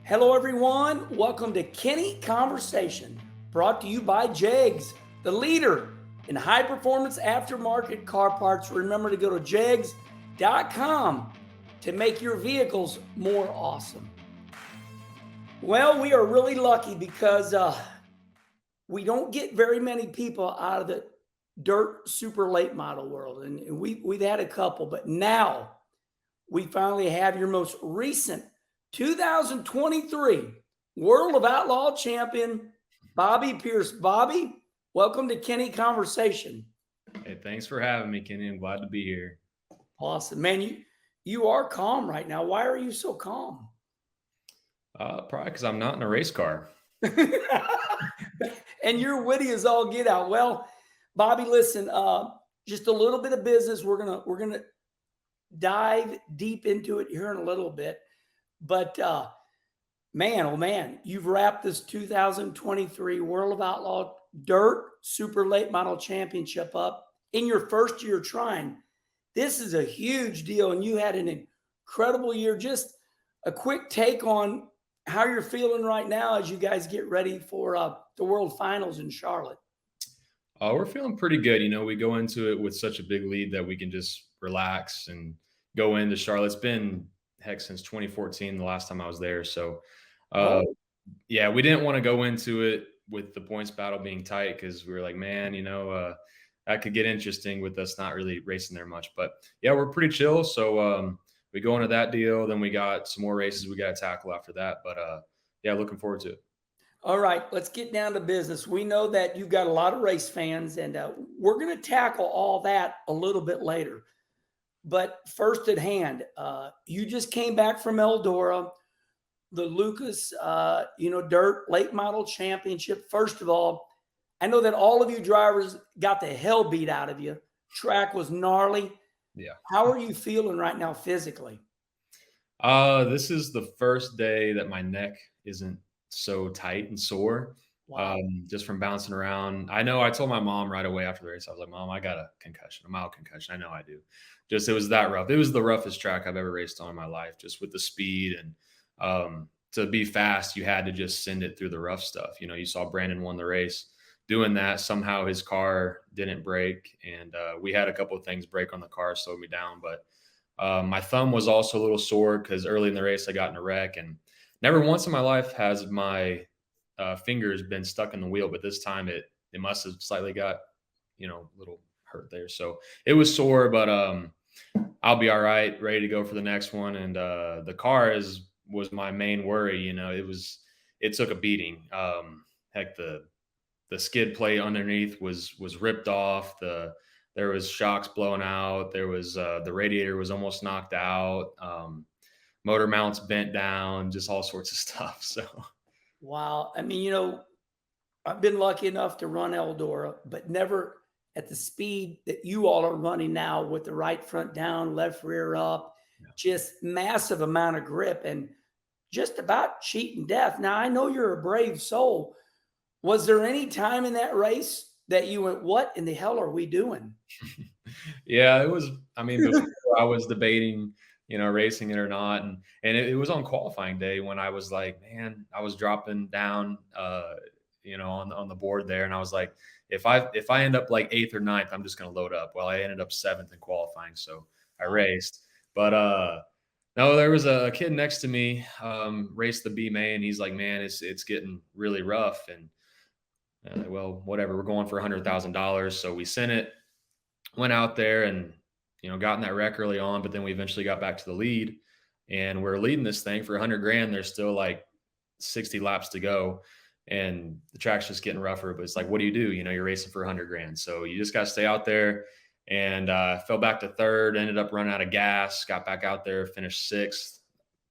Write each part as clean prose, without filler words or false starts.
Hello, everyone. Welcome to Kenny Conversation, brought to you by JEGS, the leader in high performance aftermarket car parts. Remember to go to jegs.com to make your vehicles more awesome. Well, we are really lucky because we don't get very many people out of the dirt super late model world. And we've had a couple, but now we finally have your most recent 2023 World of Outlaw champion, Bobby Pierce. Bobby, welcome to Kenny Conversation. Hey, thanks for having me, Kenny. I'm glad to be here. Awesome. Man, you are calm right now. Why are you so calm? Probably because I'm not in a race car. And you're witty as all get out. Well, Bobby, listen, just a little bit of business. We're gonna dive deep into it here in a little bit. But man, oh man, you've wrapped this 2023 World of Outlaw Dirt Super Late Model Championship up in your first year trying. This is a huge deal, and you had an incredible year. Just a quick take on how you're feeling right now as you guys get ready for the World Finals in Charlotte. We're feeling pretty good. We go into it with such a big lead that we can just relax and go into Charlotte. It's been heck since 2014, the last time I was there. So, uh, Oh, yeah, we didn't want to go into it with the points battle being tight because we were like, man, that could get interesting with us not really racing there much. But yeah, we're pretty chill. So we go into that deal. Then we got some more races we got to tackle after that. But yeah, looking forward to it. all right, let's get down to business. We know that you've got a lot of race fans, and we're going to tackle all that a little bit later. But first at hand, you just came back from Eldora, the Lucas, Dirt Late Model Championship. First of all, I know that all of you drivers got the hell beat out of you. Track was gnarly. Yeah. How are you feeling right now physically? This is the first day that my neck isn't so tight and sore. Wow. Just from bouncing around. I know I told my mom right away after the race, I was like, Mom, I got a concussion, a mild concussion. I know I do. Just it was that rough. It was the roughest track I've ever raced on in my life, just with the speed and to be fast, you had to just send it through the rough stuff. You saw Brandon won the race doing that. Somehow his car didn't break, and we had a couple of things break on the car, slowed me down. But my thumb was also a little sore because early in the race I got in a wreck, and never once in my life has my fingers been stuck in the wheel, but this time it must have slightly got a little hurt there. So it was sore, but I'll be all right, ready to go for the next one. And the car was my main worry. It took a beating. Heck, the skid plate underneath was ripped off. There was shocks blowing out. There was the radiator was almost knocked out. Motor mounts bent down, just all sorts of stuff. So Wow. I mean, I've been lucky enough to run Eldora, but never at the speed that you all are running now with the right front down, left rear up, yeah. just massive amount of grip and just about cheating death. Now, I know you're a brave soul. Was there any time in that race that you went, what in the hell are we doing? Yeah, it was. I mean, before I was debating, racing it or not, and it was on qualifying day when I was like, man, I was dropping down, on the board there, and I was like, if I end up like eighth or ninth, I'm just gonna load up. Well, I ended up seventh in qualifying, so I raced. But no, there was a kid next to me, raced the B main, and he's like, man, it's getting really rough, and I'm like, well, whatever, we're going for $100,000, so we sent it. Went out there and got in that wreck early on, but then we eventually got back to the lead, and we're leading this thing for 100 grand. There's still like 60 laps to go, and the track's just getting rougher. But it's like, what do? You're racing for 100 grand, so you just got to stay out there. And fell back to third, ended up running out of gas, got back out there, finished sixth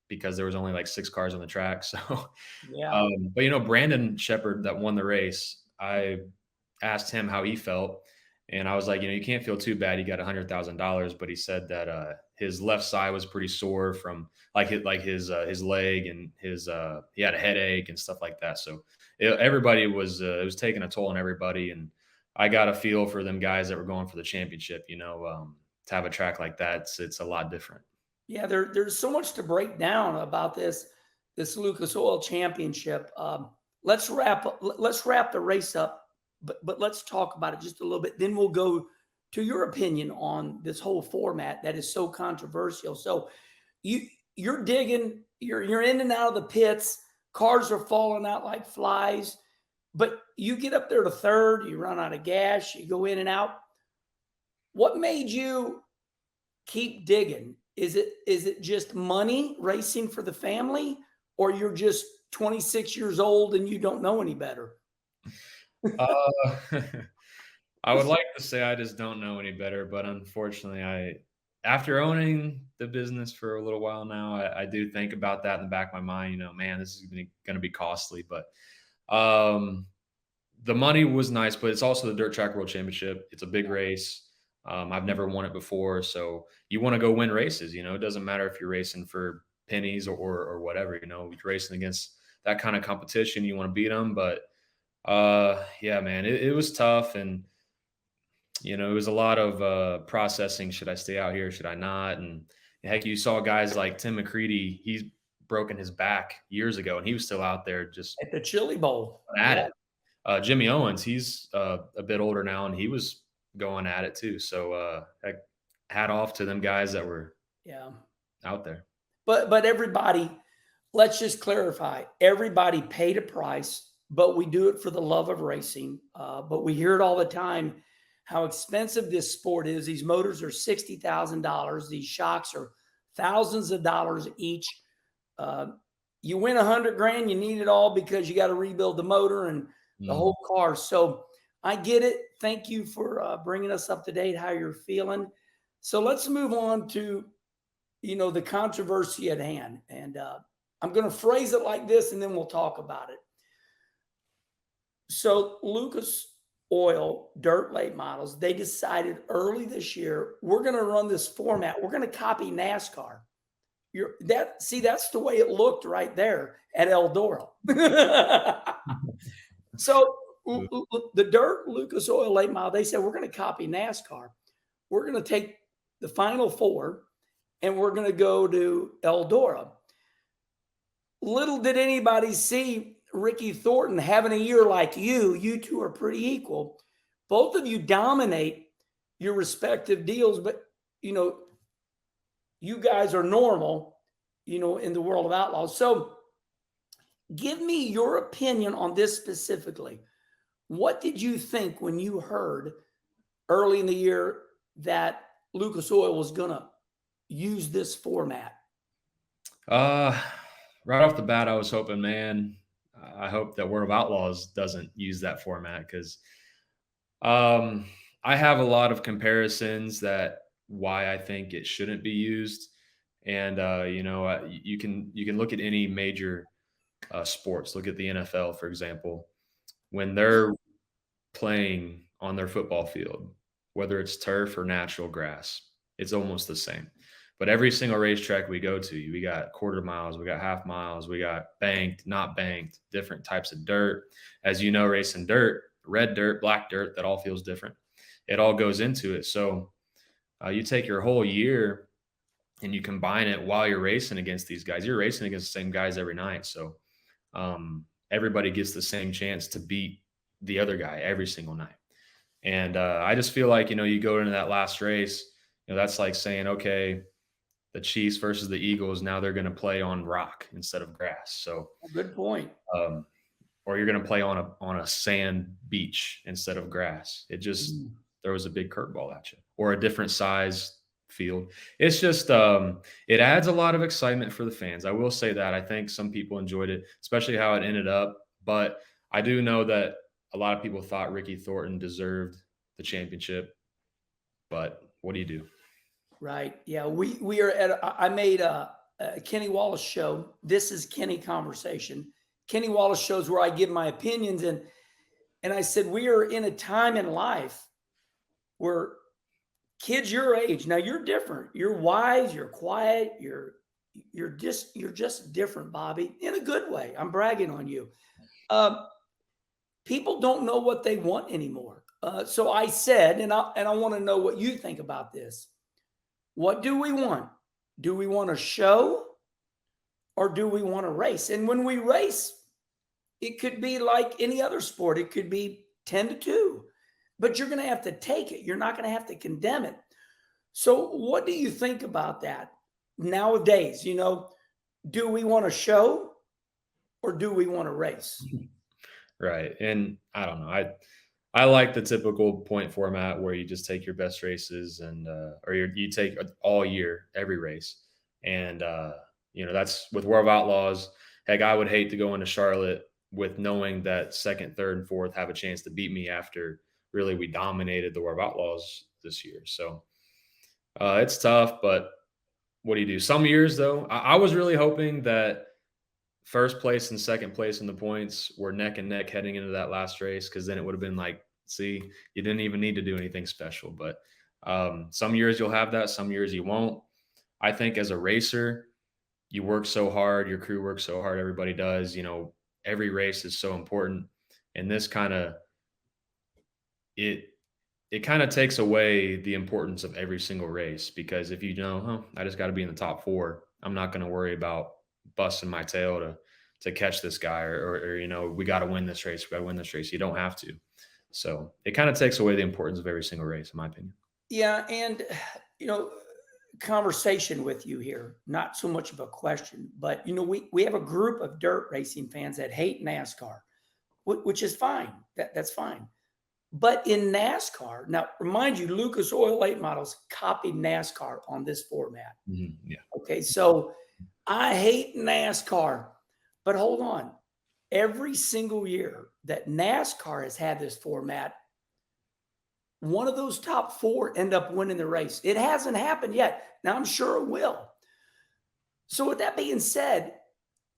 because there was only like 6 cars on the track. So, Yeah. but Brandon Shepard that won the race, I asked him how he felt. And I was like, you can't feel too bad. He got $100,000, but he said that his left side was pretty sore from his leg, and he had a headache and stuff like that. So everybody was it was taking a toll on everybody, and I got a feel for them guys that were going for the championship. To have a track like that, it's a lot different. Yeah, there's so much to break down about this. this Lucas Oil Championship. Let's wrap the race up, but let's talk about it just a little bit. Then we'll go to your opinion on this whole format that is so controversial. So you're digging, you're in and out of the pits. Cars are falling out like flies, but you get up there to third, you run out of gas, you go in and out. What made you keep digging? Is it just money, racing for the family, or you're just 26 years old and you don't know any better? Uh, I would like to say I just don't know any better, but unfortunately, after owning the business for a little while now, I do think about that in the back of my mind. You know, man, this is going to be costly, but um, the money was nice, but it's also the Dirt Track World Championship. It's a big race. I've never won it before, so you want to go win races. You know, it doesn't matter if you're racing for pennies or whatever. You know, you're racing against that kind of competition. You want to beat them, but yeah, man, it was tough, and you know, it was a lot of processing. Should I stay out here? Should I not? And heck, you saw guys like Tim McCready. He's broken his back years ago, and he was still out there just At the Chili Bowl. at Yeah. it. Jimmy Owens, he's a bit older now, and he was going at it too. So hat off to them guys that were Yeah. out there. But everybody, let's just clarify, everybody paid a price, but we do it for the love of racing. But we hear it all the time how expensive this sport is. These motors are $60,000. These shocks are thousands of dollars each. You win $100,000, you need it all because you got to rebuild the motor and the whole car. So I get it. Thank you for bringing us up to date, how you're feeling. So let's move on to, the controversy at hand. And I'm going to phrase it like this, and then we'll talk about it. So Lucas Oil Dirt Late Models, they decided early this year, we're going to run this format. We're going to copy NASCAR. That's the way it looked right there at Eldora. So the Dirt Lucas Oil Late Model, they said, we're going to copy NASCAR. We're going to take the Final Four and we're going to go to Eldora. Little did anybody see Ricky Thornton having a year like you two are pretty equal. Both of you dominate your respective deals, but you guys are normal, in the world of Outlaws. So give me your opinion on this specifically. What did you think when you heard early in the year that Lucas Oil was going to use this format? Right off the bat, I was hoping, man, I hope that World of Outlaws doesn't use that format because I have a lot of comparisons that why I think it shouldn't be used. And you can look at any major sports. Look at the NFL, for example, when they're playing on their football field, whether it's turf or natural grass, it's almost the same. But every single racetrack we go to, we got quarter miles, we got half miles, we got banked, not banked, different types of dirt. As you know, racing dirt, red dirt, black dirt, that all feels different. It all goes into it. So you take your whole year and you combine it while you're racing against these guys. You're racing against the same guys every night. So everybody gets the same chance to beat the other guy every single night. And I just feel like, you go into that last race, that's like saying, okay, the Chiefs versus the Eagles, now they're going to play on rock instead of grass. So good point. Or you're going to play on a sand beach instead of grass. It just throws a big curveball at you, or a different size field. It's just it adds a lot of excitement for the fans. I will say that. I think some people enjoyed it, especially how it ended up. But I do know that a lot of people thought Ricky Thornton deserved the championship. But what do you do? Right. Yeah. We are I made a Kenny Wallace show. This is Kenny Conversation. Kenny Wallace shows where I give my opinions. And I said, we are in a time in life where kids your age, now you're different. You're wise, you're quiet, you're just different, Bobby, in a good way. I'm bragging on you. People don't know what they want anymore. So I said, and I want to know what you think about this. What do we want? Do we want a show or do we want to race? And when we race, it could be like any other sport. It could be 10-2, but you're going to have to take it. You're not going to have to condemn it. So what do you think about that nowadays? Do we want to show or do we want to race? Right. And I don't know. I like the typical point format where you just take your best races and or you take all year every race. And that's with War of Outlaws. Heck, I would hate to go into Charlotte with knowing that second, third, and fourth have a chance to beat me after really we dominated the War of Outlaws this year. So it's tough, but what do you do? Some years though, I was really hoping that first place and second place in the points were neck and neck heading into that last race, because then it would have been like, see, you didn't even need to do anything special. But some years you'll have that, some years you won't. I think as a racer, you work so hard, your crew works so hard, everybody does. Every race is so important, and this it kind of takes away the importance of every single race, because if I just got to be in the top four, I'm not going to worry about busting my tail to catch this guy, or we got to win this race. We got to win this race. You don't have to. So it kind of takes away the importance of every single race, in my opinion. Yeah. And, conversation with you here, not so much of a question, but, we have a group of dirt racing fans that hate NASCAR, which is fine. That's fine. But in NASCAR, now remind you, Lucas Oil Late Models copied NASCAR on this format. Mm-hmm. Yeah. Okay. So I hate NASCAR, but hold on. Every single year that NASCAR has had this format, one of those top four end up winning the race. It hasn't happened yet. Now I'm sure it will. So with that being said,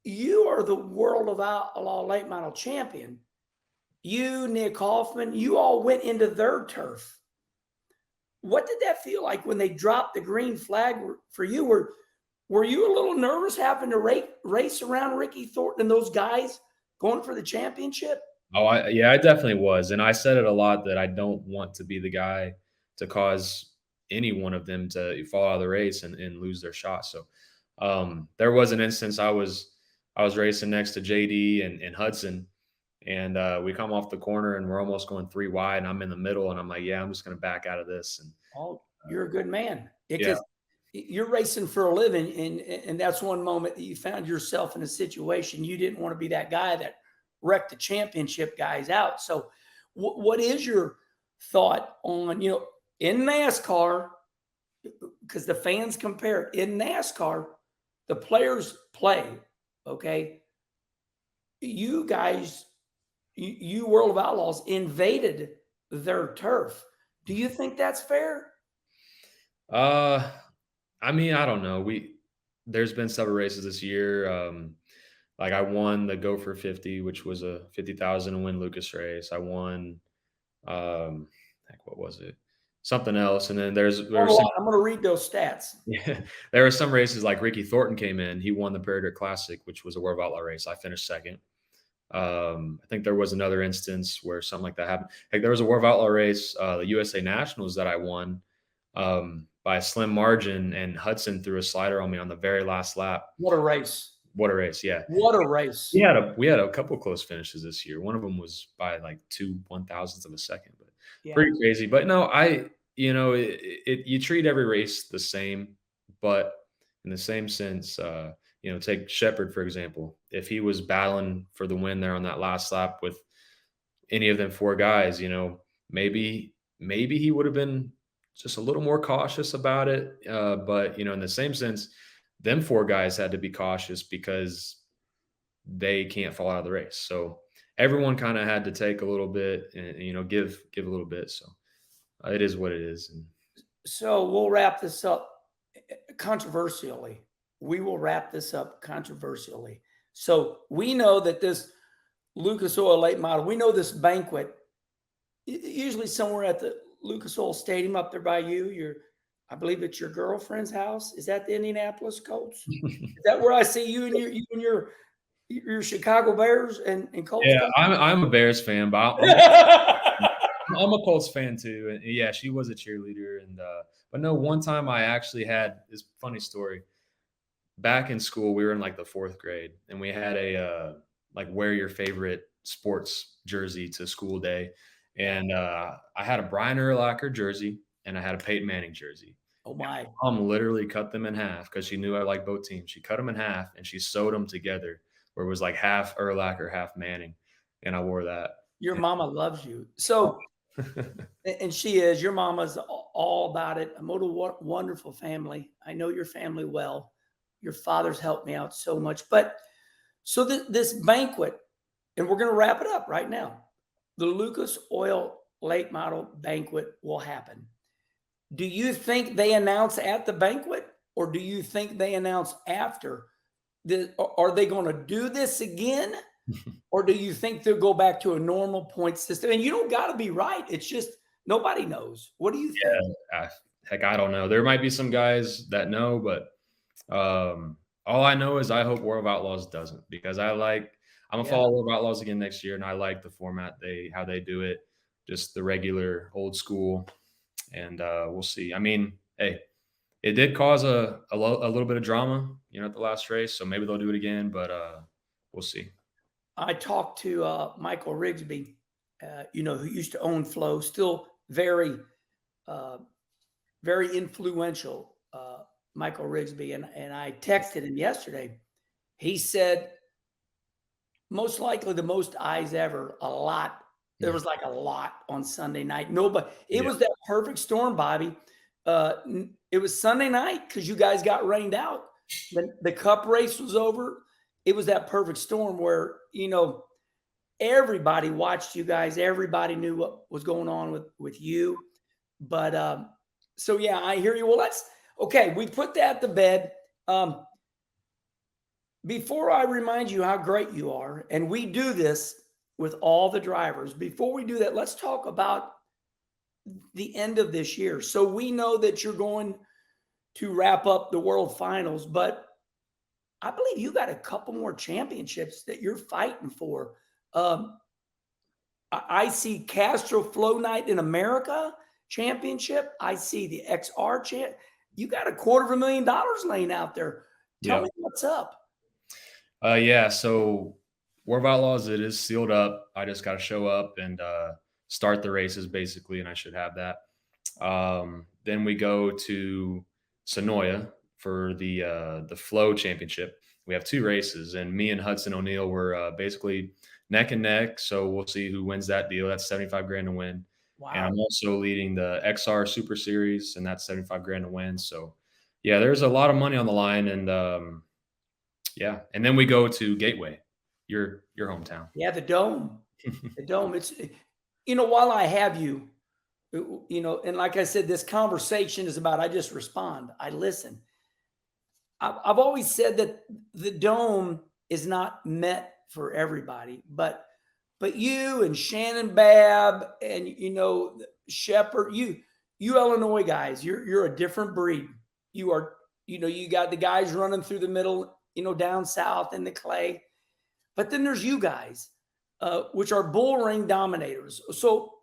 you are the World of Outlaw Late Model champion. You, Nick Hoffman, you all went into their turf. What did that feel like when they dropped the green flag for you? Were you a little nervous having to race around Ricky Thornton and those guys going for the championship? Oh, I definitely was. And I said it a lot that I don't want to be the guy to cause any one of them to fall out of the race and lose their shot. So there was an instance I was racing next to JD and Hudson, and we come off the corner and we're almost going 3 wide, and I'm in the middle, and I'm like, yeah, I'm just going to back out of this. And Oh, you're a good man. yeah, You're racing for a living, and that's one moment that you found yourself in a situation you didn't want to be that guy that wrecked the championship guys out. So what is your thought on, in NASCAR, because the fans compare it, in NASCAR, the players play, okay? You guys, you World of Outlaws invaded their turf. Do you think that's fair? I mean, I don't know. There's been several races this year. Like I won the Go for 50, which was a 50,000 win Lucas race. I won, what was it? Something else. And then there's I'm going to read those stats. yeah, there were some races like Ricky Thornton came in. He won the Prairie Dirt Classic, which was a World of Outlaw race. I finished second. I think there was another instance where something like that happened. Like there was a War of Outlaw race, the USA Nationals, that I won by a slim margin, and Hudson threw a slider on me on the very last lap. What a race! What a race! Yeah, what a race! We had a couple close finishes this year. One of them was by like 2/1000ths of a second, but pretty crazy. But no, you treat every race the same, but in the same sense, take Shepard, for example. If he was battling for the win there on that last lap with any of them 4 guys, maybe he would have been just a little more cautious about it. But, in the same sense, them 4 guys had to be cautious because they can't fall out of the race. So everyone kind of had to take a little bit and, give a little bit. So it is what it is. So we'll wrap this up controversially. We will wrap this up controversially. So we know that this Lucas Oil Late Model, we know this banquet, usually somewhere at the Lucas Oil Stadium up there by you. I believe it's your girlfriend's house. Is that the Indianapolis Colts? Is that where I see you and your Chicago Bears and Colts? Yeah, I'm a Bears fan, but I'm a Colts fan too. And yeah, she was a cheerleader. And but no, one time I actually had this funny story. back in school, we were in like the 4th grade, and we had a like wear your favorite sports jersey to school day, Yeah. and I had a Brian Urlacher jersey and I had a Peyton Manning jersey. Oh my. Mom literally cut them in half because she knew I liked both teams. She cut them in half and she sewed them together where it was like half Urlacher, half Manning, and I wore that. Your mama loves you. So, and she is, your mama's all about it. I'm a wonderful family. I know your family well. Your father's helped me out so much. But so this banquet, and we're going to wrap it up right now. The Lucas Oil late model banquet will happen. Do you think they announce at the banquet, or do you think they announce after? Are they going to do this again, or do you think they'll go back to a normal point system? And you don't got to be right. It's just nobody knows. What do you think? Uh, Heck, I don't know. There might be some guys that know, but all I know is I hope World of Outlaws doesn't because I'm a Yeah, follower of Outlaws again next year, and I like the format how they do it, just the regular old school, and we'll see. I mean, hey, it did cause a little bit of drama, at the last race, so maybe they'll do it again, but we'll see. I talked to Michael Rigsby, who used to own Flow, still very, uh, very influential, Michael Rigsby, and I texted him yesterday. He said most likely the most eyes ever, a lot. There Mm. was like a lot on Sunday night. Nobody, it Yeah, was that perfect storm, Bobby. It was Sunday night because you guys got rained out. The cup race was over. It was that perfect storm where, everybody watched you guys. Everybody knew what was going on with you. But so yeah, I hear you. Well, okay. We put that to bed. Before I remind you how great you are, and we do this with all the drivers, before we do that, let's talk about the end of this year. So we know that you're going to wrap up the World Finals, but I believe you got a couple more championships that you're fighting for. Um, I see Castro Flow Night in America championship. I see the XR champ. You got $250,000 laying out there. Tell yeah. me what's up. Yeah, so War of Outlaws, it is sealed up. I just got to show up and start the races basically, and I should have that. Then we go to Sonoya for the Flow Championship. We have 2 races, and me and Hudson O'Neill were basically neck and neck. So we'll see who wins that deal. That's 75 grand to win. And Wow. I'm also leading the XR Super Series, and that's 75 grand to win. So yeah, there's a lot of money on the line, and yeah, and then we go to Gateway, your hometown. Yeah, the dome. The dome. It's while I have you, and like I said, this conversation is about I just respond, I listen. I've always said that the dome is not meant for everybody, but you and Shannon Babb and Shepard, you Illinois guys, you're a different breed. You are, you got the guys running through the middle, down south in the clay. But then there's you guys, which are bull ring dominators. So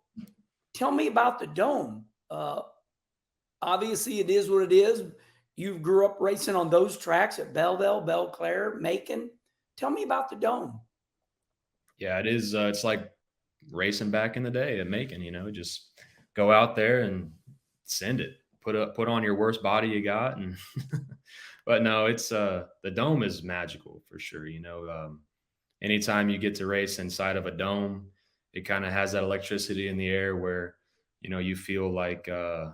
tell me about the dome. Obviously, it is what it is. You grew up racing on those tracks at Belleville, Belclaire, Macon. Tell me about the dome. Yeah, it is. It's like racing back in the day at Macon. Just go out there and send it. Put on your worst body you got, and but no, it's the dome is magical for sure. Anytime you get to race inside of a dome, it kind of has that electricity in the air where you feel like you're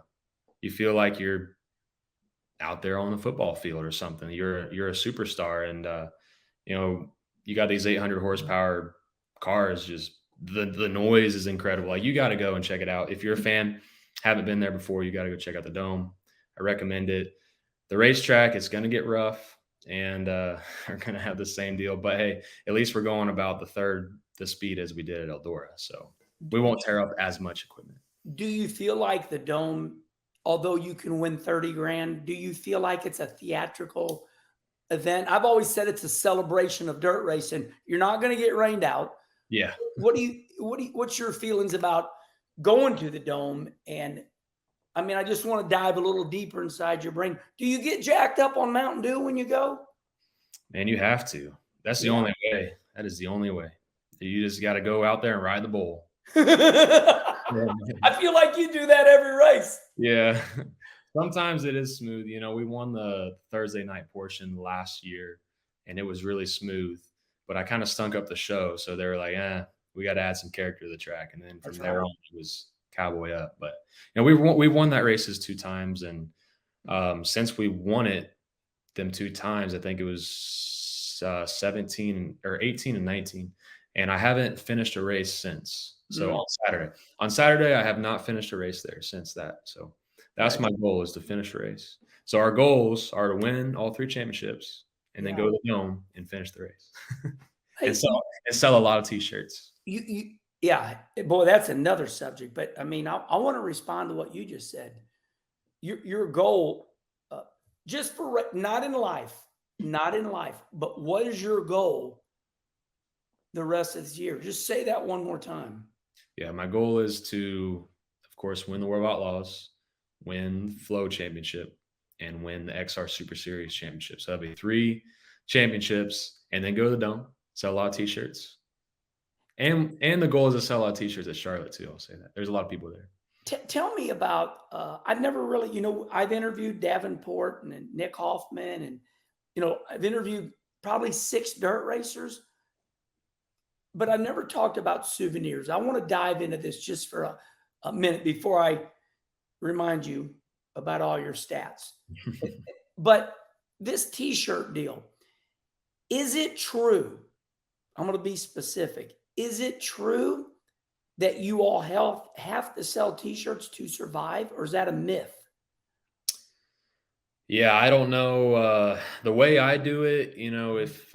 out there on the football field or something. You're a superstar, and you got these 800 horsepower cars. Just the noise is incredible. Like you got to go and check it out if you're a fan. Haven't been there before, you got to go check out the dome. I recommend it. The racetrack, it's going to get rough, and are going to have the same deal. But hey, at least we're going about the speed as we did at Eldora, so we won't tear up as much equipment. Do you feel like the dome, although you can win 30 grand, do you feel like it's a theatrical event? I've always said it's a celebration of dirt racing. You're not going to get rained out. Yeah. What's your feelings about going to the dome? And I mean, I just want to dive a little deeper inside your brain. Do you get jacked up on Mountain Dew when you go? Man, you have to. That's the Yeah. only way. That is the only way. You just got to go out there and ride the bull. I feel like you do that every race. Yeah. Sometimes it is smooth. We won the Thursday night portion last year and it was really smooth, but I kind of stunk up the show. So they were like, we got to add some character to the track. And then from That's there right. on, it was cowboy up. But, we've won that races 2 times. And since we won it them 2 times, I think it was 17 or 18 and 19. And I haven't finished a race since. So Mm, on Saturday, I have not finished a race there since that. So that's right. my goal, is to finish a race. So our goals are to win all 3 championships and then Yeah. go to the dome and finish the race and Hey, sell a lot of T-shirts. yeah, boy, that's another subject. But I mean, I want to respond to what you just said. Your goal, just for not in life, but what is your goal the rest of this year? Just say that one more time. Yeah, my goal is to, of course, win the World of Outlaws, win Flow Championship, and win the XR Super Series Championship. So that'll be 3 championships, and then go to the dome, sell a lot of T-shirts, and the goal is to sell a lot of T-shirts at Charlotte too. I'll say that there's a lot of people there. Tell me about. I've never really, I've interviewed Davenport and Nick Hoffman, and I've interviewed probably 6 dirt racers, but I've never talked about souvenirs. I want to dive into this just for a minute before I remind you about all your stats. But this T-shirt deal, is it true? I'm going to be specific. Is it true that you all have to sell T-shirts to survive, or is that a myth? Yeah, I don't know. The way I do it, if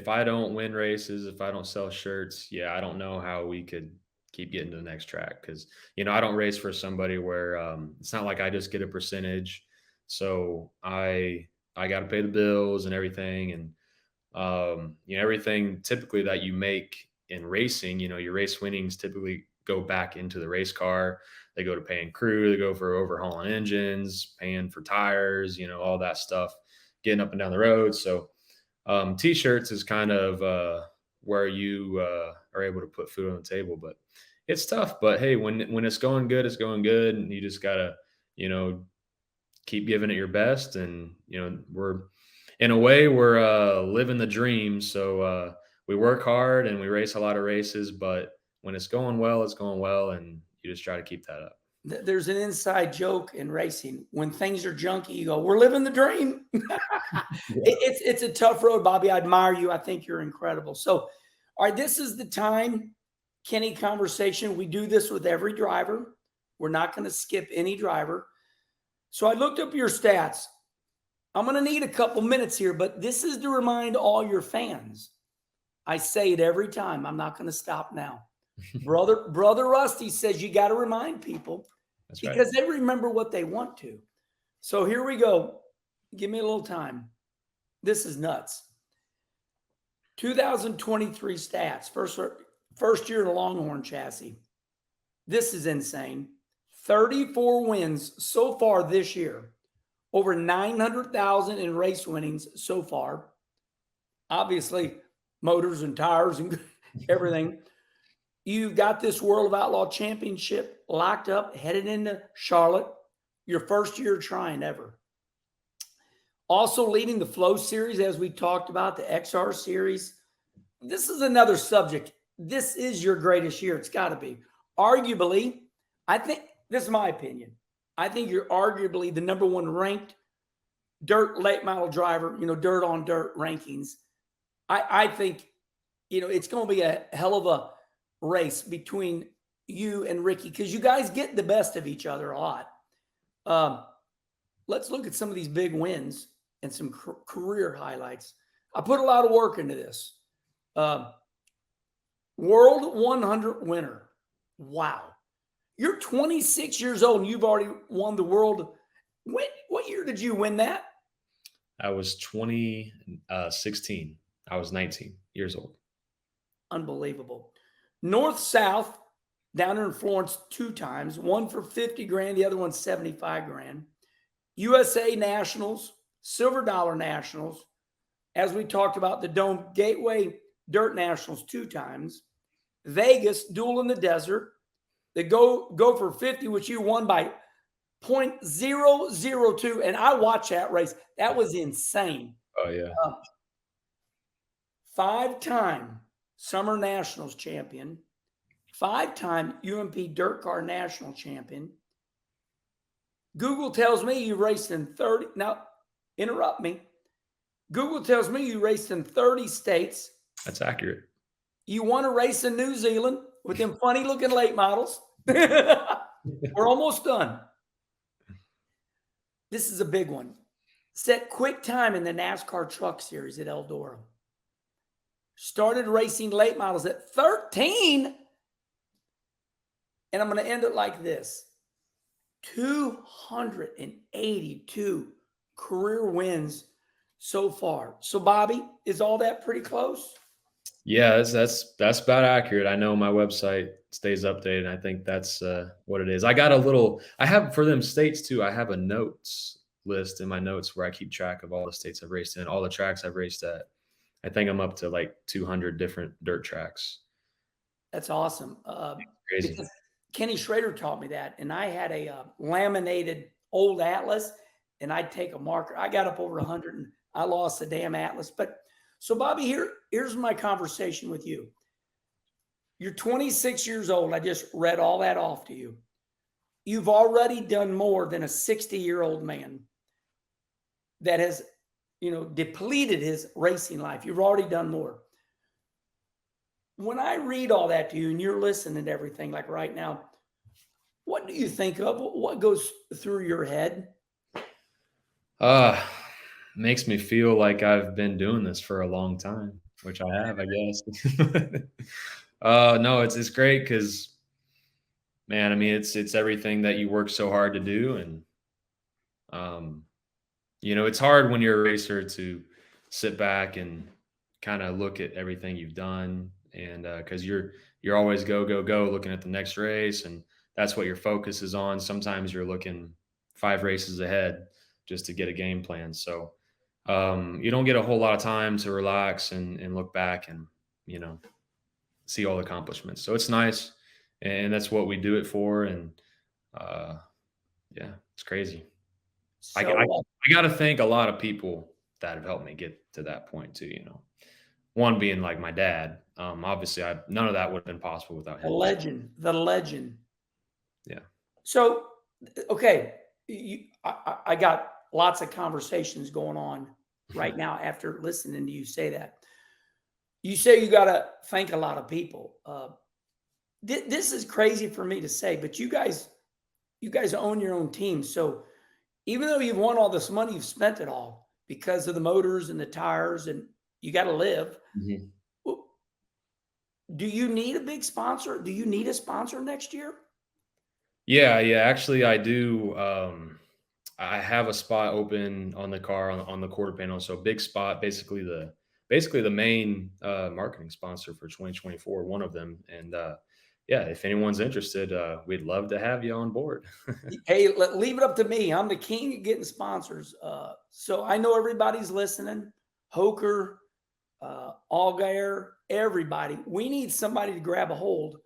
I don't win races, if I don't sell shirts, yeah, I don't know how we could keep getting to the next track, because I don't race for somebody where it's not like I just get a percentage. So I got to pay the bills and everything, and everything typically that you make in racing, your race winnings typically go back into the race car. They go to paying crew, they go for overhauling engines, paying for tires, all that stuff, getting up and down the road. So T-shirts is kind of where you are able to put food on the table, but it's tough. But hey, when it's going good, it's going good, and you just gotta, you know, keep giving it your best. And we're in a way we're living the dream. So we work hard and we race a lot of races, but when it's going well, it's going well, and you just try to keep that up. There's an inside joke in racing. When things are junky, you go, "We're living the dream." It's a tough road, Bobby. I admire you. I think you're incredible. So, all right, this is the time, Kenny, conversation. We do this with every driver. We're not going to skip any driver. So I looked up your stats. I'm going to need a couple minutes here, but this is to remind all your fans. I say it every time. I'm not going to stop now. Brother Rusty says you got to remind people That's because right. they remember what they want to. So here we go. Give me a little time. This is nuts. 2023 stats. First year in a Longhorn chassis. This is insane. 34 wins so far this year. Over 900,000 in race winnings so far. Obviously, motors and tires and everything. You've got this World of Outlaw Championship locked up, headed into Charlotte. Your first year trying ever. Also leading the Flow Series, as we talked about, the XR Series. This is another subject. This is your greatest year. It's got to be. Arguably, I think, this is my opinion, I think you're arguably the number 1 ranked dirt late model driver, dirt on dirt rankings. I think, it's going to be a hell of a race between you and Ricky, because you guys get the best of each other a lot. Let's look at some of these big wins and some career highlights. I put a lot of work into this. World 100 winner. Wow. You're 26 years old and you've already won the world. What year did you win that? I was 2016. I was 19 years old. Unbelievable. North-South down in Florence 2 times, one for 50 grand, the other one 75 grand. USA Nationals, Silver Dollar Nationals, as we talked about, the Dome Gateway Dirt Nationals 2 times, Vegas Duel in the Desert, the Go for 50, which you won by 0.002, and I watched that race. That was insane. Oh yeah. 5-time Summer Nationals champion, 5-time UMP Dirt Car National champion. Google tells me you raced in 30. Now, interrupt me. Google tells me you raced in 30 states. That's accurate. You won a race in New Zealand with them funny-looking late models. We're almost done. This is a big one. Set quick time in the NASCAR Truck Series at Eldora. Started racing late models at 13. And I'm going to end it like this. 282 career wins so far. So, Bobby, is all that pretty close? Yeah, that's about accurate. I know my website stays updated. I think that's what it is. I have for them states too. I have a notes list in my notes where I keep track of all the states I've raced in, all the tracks I've raced at. I think I'm up to like 200 different dirt tracks. That's awesome. Crazy. Because Kenny Schrader taught me that, and I had a laminated old atlas, and I'd take a marker. I got up over 100, and I lost the damn atlas. But so, Bobby, here's my conversation with you. You're 26 years old. I just read all that off to you. You've already done more than a 60-year-old man that has, depleted his racing life. You've already done more. When I read all that to you and you're listening to everything like right now, what do you think of? What goes through your head? Makes me feel like I've been doing this for a long time, which I have, I guess. No, it's great because, man, I mean, it's everything that you work so hard to do. And, it's hard when you're a racer to sit back and kind of look at everything you've done. And because you're always go looking at the next race, and that's what your focus is on. Sometimes you're looking 5 races ahead just to get a game plan. So you don't get a whole lot of time to relax and look back and see all the accomplishments. So it's nice, and that's what we do it for. And yeah, it's crazy. So, I got to thank a lot of people that have helped me get to that point too. One being like my dad. Obviously, none of that would have been possible without him. the legend. Yeah. So, okay, I got lots of conversations going on right now after listening to you say that. You say you got to thank a lot of people. This is crazy for me to say, but you guys own your own team. So even though you've won all this money, you've spent it all because of the motors and the tires, and you got to live. Mm-hmm. Do you need a big sponsor? Do you need a sponsor next year? Yeah. Actually, I do. I have a spot open on the car on the quarter panel. So big spot, basically the main marketing sponsor for 2024, one of them. And yeah, if anyone's interested, we'd love to have you on board. Hey, leave it up to me. I'm the king of getting sponsors. So I know everybody's listening. Hoker, Allgaier, everybody. We need somebody to grab a hold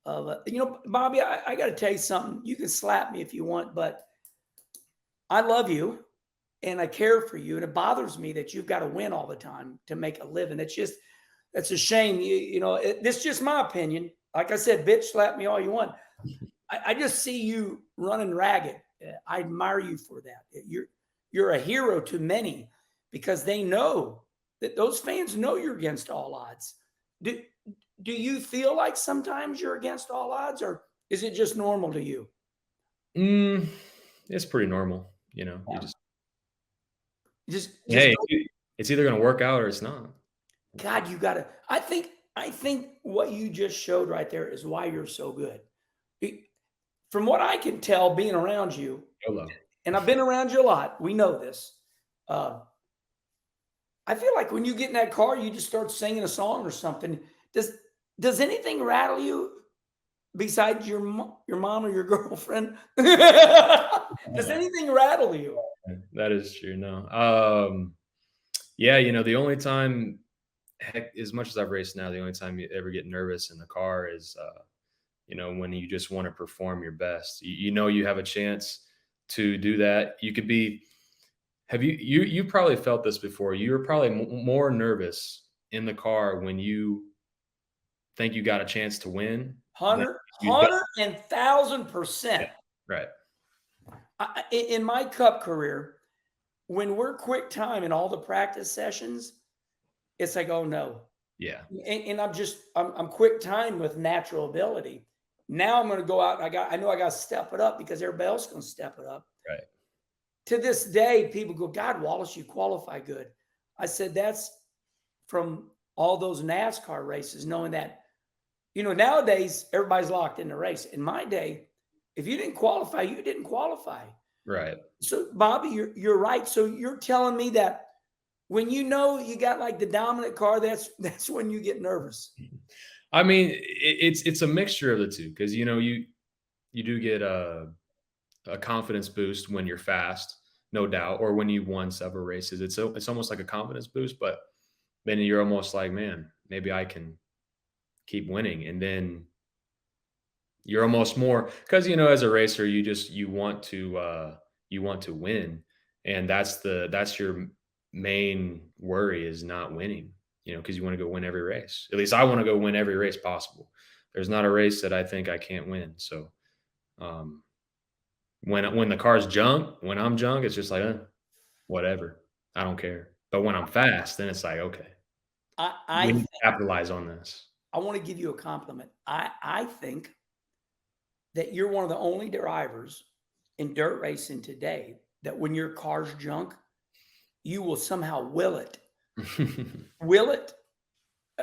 of. Bobby, I got to tell you something. You can slap me if you want, but I love you and I care for you. And it bothers me that you've got to win all the time to make a living. That's a shame. This is just my opinion. Like I said, bitch, slap me all you want. I just see you running ragged. I admire you for that. You're a hero to many because they know that those fans know you're against all odds. Do you feel like sometimes you're against all odds, or is it just normal to you? It's pretty normal. Yeah. You just hey, it's either going to work out or it's not. God, you got to. I think what you just showed right there is why you're so good. From what I can tell, being around you, and I've been around you a lot, we know this. I feel like when you get in that car, you just start singing a song or something. Does anything rattle you besides your mom or your girlfriend? Does anything rattle you? That is true. No. Yeah, the only time, heck, as much as I've raced now, the only time you ever get nervous in the car is, when you just want to perform your best. You have a chance to do that. You could be. Have you probably felt this before? You were probably more nervous in the car when you think you got a chance to win than 100, you don't. and Yeah, 1,000%. right. In my cup career, when we're quick time in all the practice sessions, it's like, oh no. Yeah, And I'm quick time with natural ability. Now I'm going to go out and I know I got to step it up because everybody else is going to step it up. right. To this day, people go, God, Wallace, you qualify good. I said, that's from all those NASCAR races, knowing that, nowadays everybody's locked in the race. In my day, if you didn't qualify, you didn't qualify. Right. So, Bobby, you're right. So you're telling me that when you got like the dominant car, that's when you get nervous. I mean, it's a mixture of the two because you do get a confidence boost when you're fast, no doubt, or when you won several races. It's almost like a confidence boost, but then you're almost like, man, maybe I can keep winning, and then you're almost more because as a racer, you want to win, and that's your main worry is not winning. Because you want to go win every race. At least I want to go win every race possible. There's not a race that I think I can't win. So um, when the car's junk, when I'm junk, it's just like whatever. I don't care. But when I'm fast, then it's like okay, I we need think to capitalize on this. I want to give you a compliment. I think that you're one of the only drivers in dirt racing today that when your car's junk, you will somehow will it. Will it?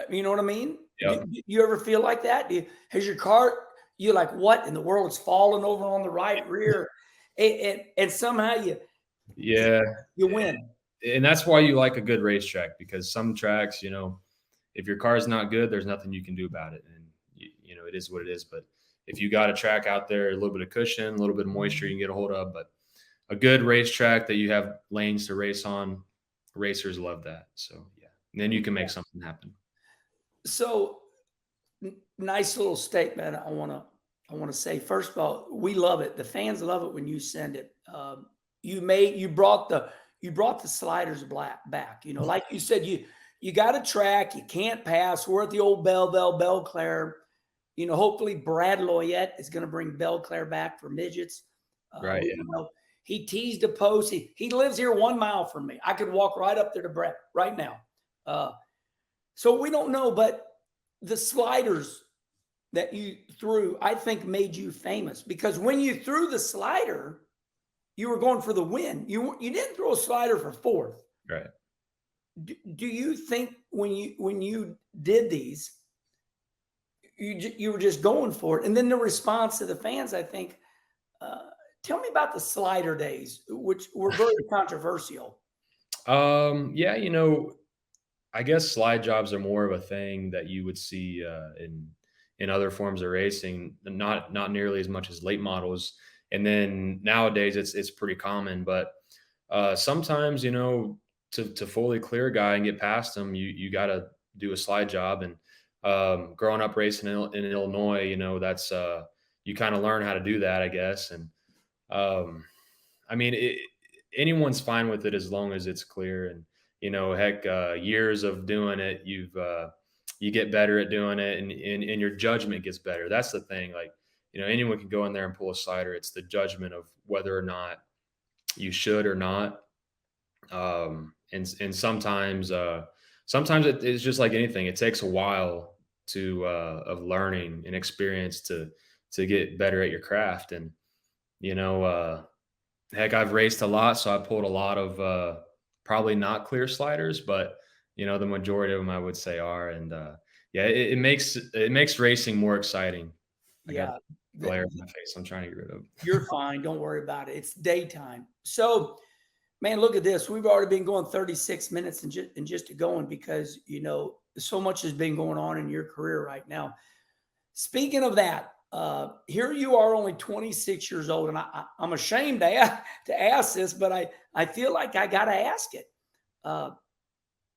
You know what I mean? Do, Yep. do you ever feel like that? Has your car, you're like, what in the world is falling over on the right rear? And somehow Yeah. you win. And that's why you like a good racetrack because some tracks, if your car's not good, there's nothing you can do about it. And, it is what it is. But if you got a track out there, a little bit of cushion, a little bit of moisture you can get a hold of, but a good racetrack that you have lanes to race on, racers love that. So, yeah. And then you can make something happen. So nice little statement. I want to say, first of all, we love it. The fans love it when you send it. You brought the sliders back. Like you said, you got a track you can't pass. We're at the old Belclair. Hopefully Brad Loyette is going to bring Belclair back for midgets. Right. Yeah. He teased a post. He lives here 1 mile from me. I could walk right up there to Brett right now. So we don't know, but the sliders that you threw, I think, made you famous because when you threw the slider, you were going for the win. You didn't throw a slider for fourth. Right. Do you think when you did these, you were just going for it, and then the response to the fans, I think. Tell me about the slider days, which were very controversial. Yeah, I guess slide jobs are more of a thing that you would see in other forms of racing, not nearly as much as late models. And then nowadays it's pretty common, but sometimes to fully clear a guy and get past him, you got to do a slide job. And growing up racing in Illinois, that's you kind of learn how to do that, I guess. And um, I mean, anyone's fine with it as long as it's clear. And heck, years of doing it, you get better at doing it, and your judgment gets better. That's the thing. Like anyone can go in there and pull a slider. It's the judgment of whether or not you should or not. And sometimes it's just like anything. It takes a while of learning and experience to get better at your craft. And you know, heck, I've raced a lot, so I pulled a lot of probably not clear sliders, but the majority of them I would say are. And yeah, it makes racing more exciting. I got Yeah, glare in my face. I'm trying to get rid of. you're fine. Don't worry about it. It's daytime. So, man, look at this. We've already been going 36 minutes and just going because so much has been going on in your career right now. Speaking of that, here you are, only 26 years old, and I'm ashamed to ask this, but I feel like I got to ask it.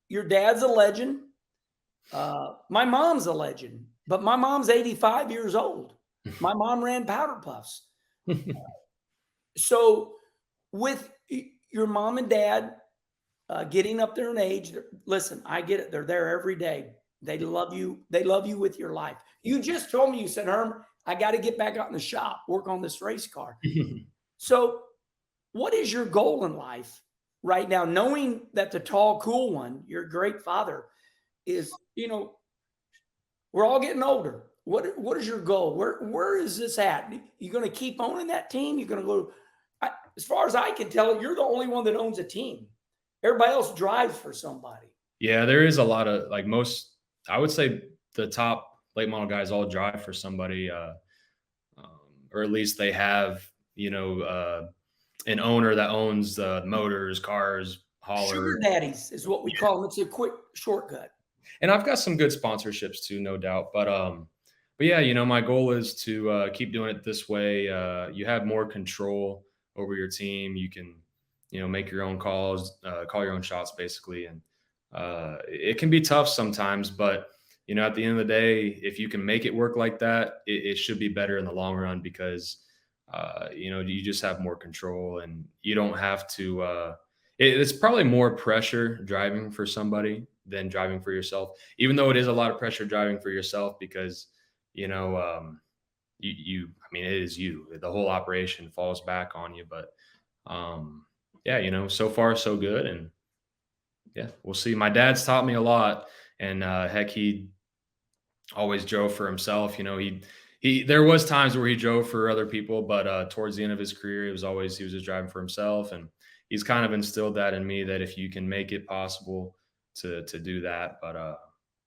your dad's a legend. My mom's a legend, but my mom's 85 years old. My mom ran powder puffs. So with your mom and dad getting up there in age, listen, I get it. They're there every day. They love you. They love you with your life. You just told me, you said, Herm, I got to get back out in the shop, work on this race car. So what is your goal in life right now? Knowing that the tall, cool one, your great father is, we're all getting older. What is your goal? Where is this at? You going to keep owning that team? You're going to go, as far as I can tell, you're the only one that owns a team. Everybody else drives for somebody. Yeah, there is a lot of like I would say the top late model guys all drive for somebody, or at least they have, an owner that owns motors, cars, haulers. Sugar daddies is what we call them. It's a quick shortcut. And I've got some good sponsorships too, no doubt. But yeah, my goal is to keep doing it this way. You have more control over your team. You can, make your own calls, call your own shots, basically. And it can be tough sometimes, but at the end of the day, if you can make it work like that, it should be better in the long run because you just have more control and you don't have to. It's probably more pressure driving for somebody than driving for yourself, even though it is a lot of pressure driving for yourself because, I mean, it is you, the whole operation falls back on you. But, yeah, so far so good. And yeah, we'll see. My dad's taught me a lot and, heck, he always drove for himself. There was times where he drove for other people, but, towards the end of his career, he was just driving for himself. And he's kind of instilled that in me that if you can make it possible to do that. But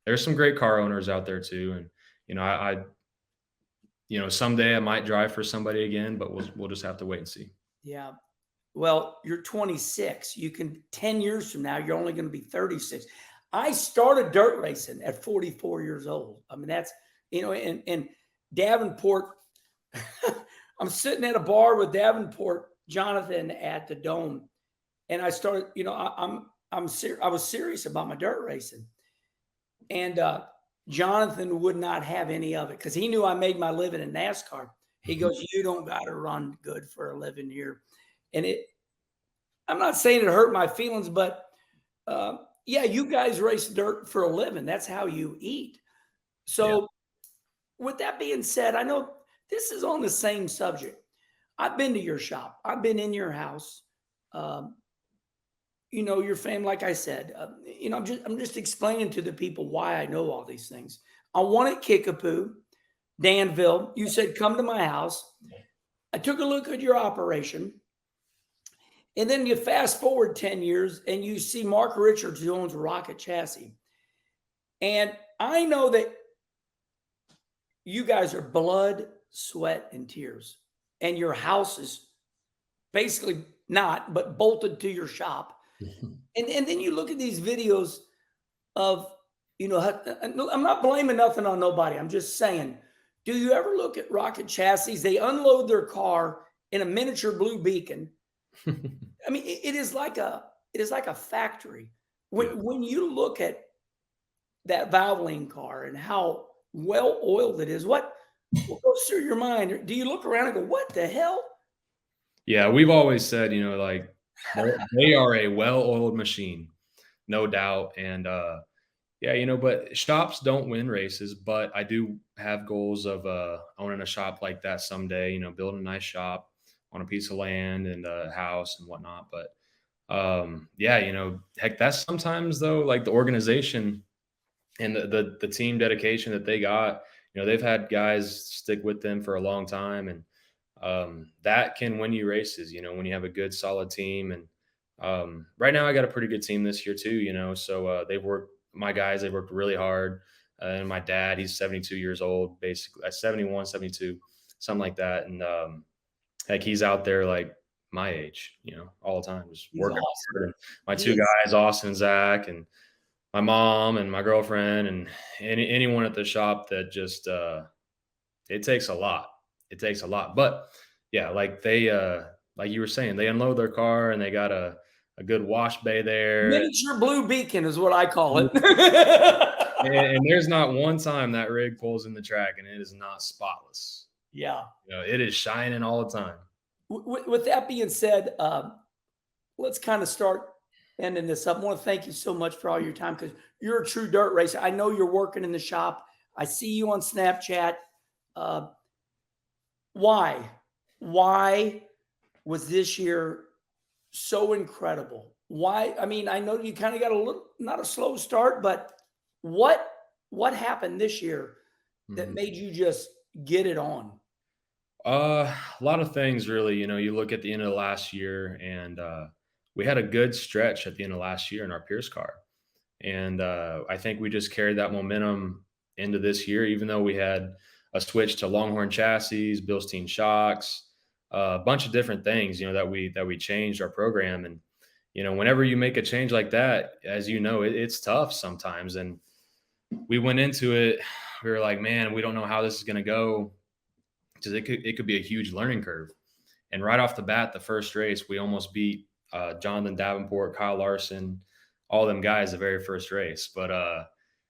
there's some great car owners out there too. And, someday I might drive for somebody again, but we'll just have to wait and see. Yeah. Well, you're 26. 10 years from now, you're only going to be 36. I started dirt racing at 44 years old. I mean, that's, and Davenport, I'm sitting at a bar with Davenport, Jonathan at the Dome. And I started, I was serious about my dirt racing. And Jonathan would not have any of it because he knew I made my living in NASCAR. He goes, you don't got to run good for a living here. And I'm not saying it hurt my feelings, but yeah, you guys race dirt for a living. That's how you eat. So with that being said, I know this is on the same subject. I've been to your shop. I've been in your house. Your family, like I said, I'm just explaining to the people why I know all these things. I wanted Kickapoo, Danville. You said, come to my house. I took a look at your operation. And then you fast forward 10 years and you see Mark Richards, who owns Rocket Chassis. And I know that you guys are blood, sweat, and tears. And your house is basically not, but bolted to your shop. And then you look at these videos of, I'm not blaming nothing on nobody. I'm just saying, do you ever look at Rocket Chassis? They unload their car in a miniature blue beacon. I mean, it is like a factory. When you look at that Valvoline car and how well oiled it is, what goes through your mind? Do you look around and go, what the hell? Yeah, we've always said, like they are a well-oiled machine, no doubt. And yeah, but shops don't win races, but I do have goals of owning a shop like that someday, building a nice shop on a piece of land and a house and whatnot. But yeah, heck, that's sometimes though, like the organization and the team dedication that they got, they've had guys stick with them for a long time. And that can win you races, when you have a good solid team. And right now I got a pretty good team this year too, so they've worked really hard. And my dad, he's 72 years old, basically 71, 72, something like that. And heck, he's out there like my age, all the time, just working hard. And my two guys, Austin and Zach, and my mom and my girlfriend, and anyone at the shop that just it takes a lot. It takes a lot. But yeah, like they like you were saying, they unload their car and they got a a good wash bay there. Miniature blue beacon is what I call it. And there's not one time that rig pulls in the track and it is not spotless. Yeah. It is shining all the time. With that being said, let's kind of start ending this up. I want to thank you so much for all your time because you're a true dirt racer. I know you're working in the shop. I see you on Snapchat. Why? Why was this year so incredible? Why? I mean, I know you kind of got a little, not a slow start, but what happened this year that made you just get it on? A lot of things, really. You look at the end of the last year, and we had a good stretch at the end of last year in our Pierce car, and I think we just carried that momentum into this year. Even though we had a switch to Longhorn chassis, Bilstein shocks, a bunch of different things, that we changed our program. And whenever you make a change like that, as it's tough sometimes. And we went into it, we were like, man, we don't know how this is going to go, because it could be a huge learning curve. And right off the bat, the first race, we almost beat Jonathan Davenport, Kyle Larson, all them guys the very first race. But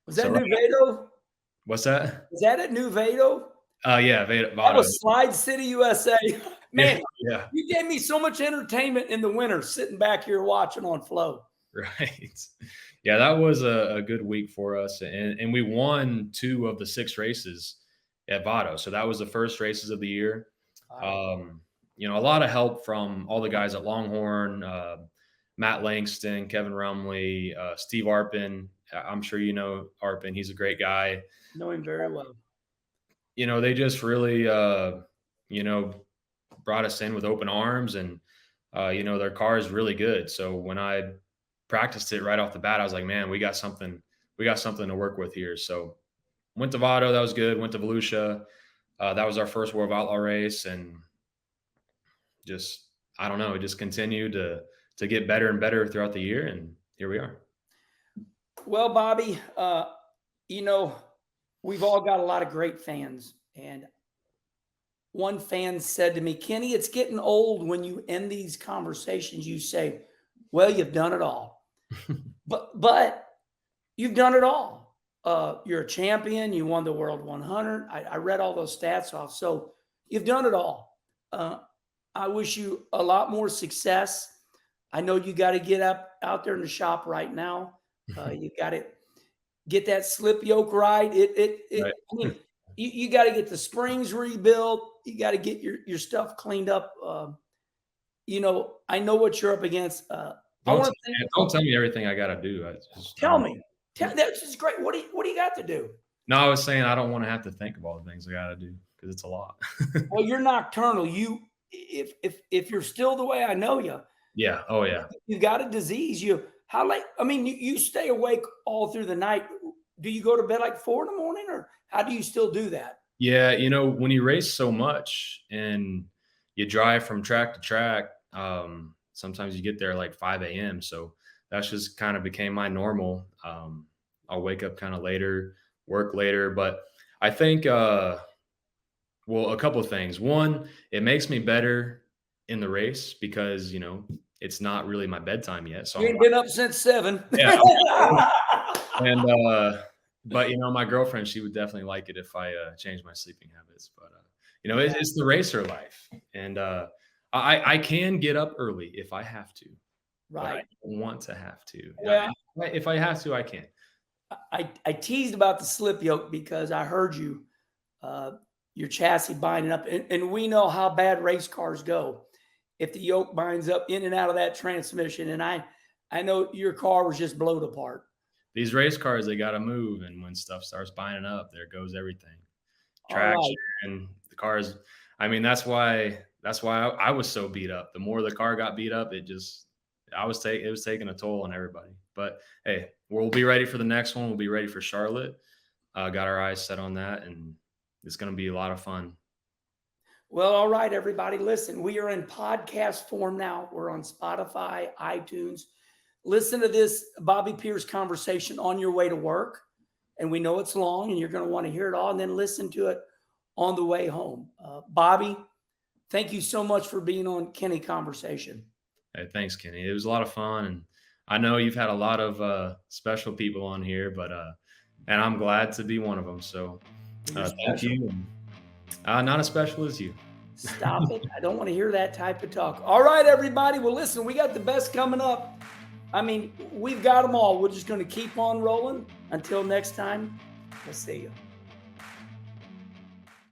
was that New Vado? What's that? Was that at New Vado? Yeah, Vado. That was Slide City, USA. Man, yeah. You gave me so much entertainment in the winter sitting back here watching on Flow. Right. Yeah, that was a good week for us. And we won 2 of the 6 races at Vado. So that was the first races of the year. Wow. A lot of help from all the guys at Longhorn, Matt Langston, Kevin Rumley, Steve Arpin. I'm sure you know Arpin. He's a great guy. Know him very well. They just really, brought us in with open arms, and, their car is really good. So when I practiced it right off the bat, I was like, man, we got something to work with here. So went to Vado. That was good. Went to Volusia. That was our first World of Outlaw race. And just, I don't know, it just continued to get better and better throughout the year. And here we are. Well, Bobby, we've all got a lot of great fans. And one fan said to me, Kenny, it's getting old when you end these conversations. You say, well, you've done it all. but you've done it all. You're a champion. You won the World 100. I read all those stats off. So you've done it all. I wish you a lot more success. I know you got to get out there in the shop right now. You got to get that slip yoke right. Right. I mean, you got to get the springs rebuilt. You got to get your stuff cleaned up. I know what you're up against. Don't tell me everything I got to do. Tell me. That's just great. What do you got to do? No, I was saying I don't want to have to think of all the things I got to do because it's a lot. Well, you're nocturnal. If you're still the way I know you. Yeah. Oh yeah. You got a disease. How late? I mean, you stay awake all through the night. Do you go to bed like 4 a.m, or how do you still do that? Yeah. When you race so much and you drive from track to track, sometimes you get there like 5 a.m. So that's just kind of became my normal. I'll wake up kind of later, work later, but I think, a couple of things. One, it makes me better in the race because, it's not really my bedtime yet. So you ain't been up since 7. Yeah. And, but my girlfriend, she would definitely like it if I changed my sleeping habits, but it's the racer life. And, I can get up early if I have to. Right. I don't want to have to. Well, if I have to, I can. I teased about the slip yoke because I heard you, your chassis binding up, and we know how bad race cars go if the yoke binds up in and out of that transmission. And I know your car was just blown apart. These race cars, they got to move, and when stuff starts binding up, there goes everything. Traction, right. The cars. I mean, that's why I was so beat up. The more the car got beat up, it was taking a toll on everybody. But hey, we'll be ready for the next one. We'll be ready for Charlotte. Got our eyes set on that, and it's going to be a lot of fun. Well, all right, everybody. Listen, we are in podcast form now. We're on Spotify, iTunes. Listen to this Bobby Pierce conversation on your way to work. And we know it's long and you're going to want to hear it all, and then listen to it on the way home. Bobby, thank you so much for being on Kenny Conversation. Hey, thanks, Kenny. It was a lot of fun, and I know you've had a lot of special people on here, but and I'm glad to be one of them. So You're thank special. you. And, not as special as you. Stop it. I don't want to hear that type of talk. All right, everybody. Well, listen, we got the best coming up. I mean, we've got them all. We're just going to keep on rolling. Until next time, we'll see you.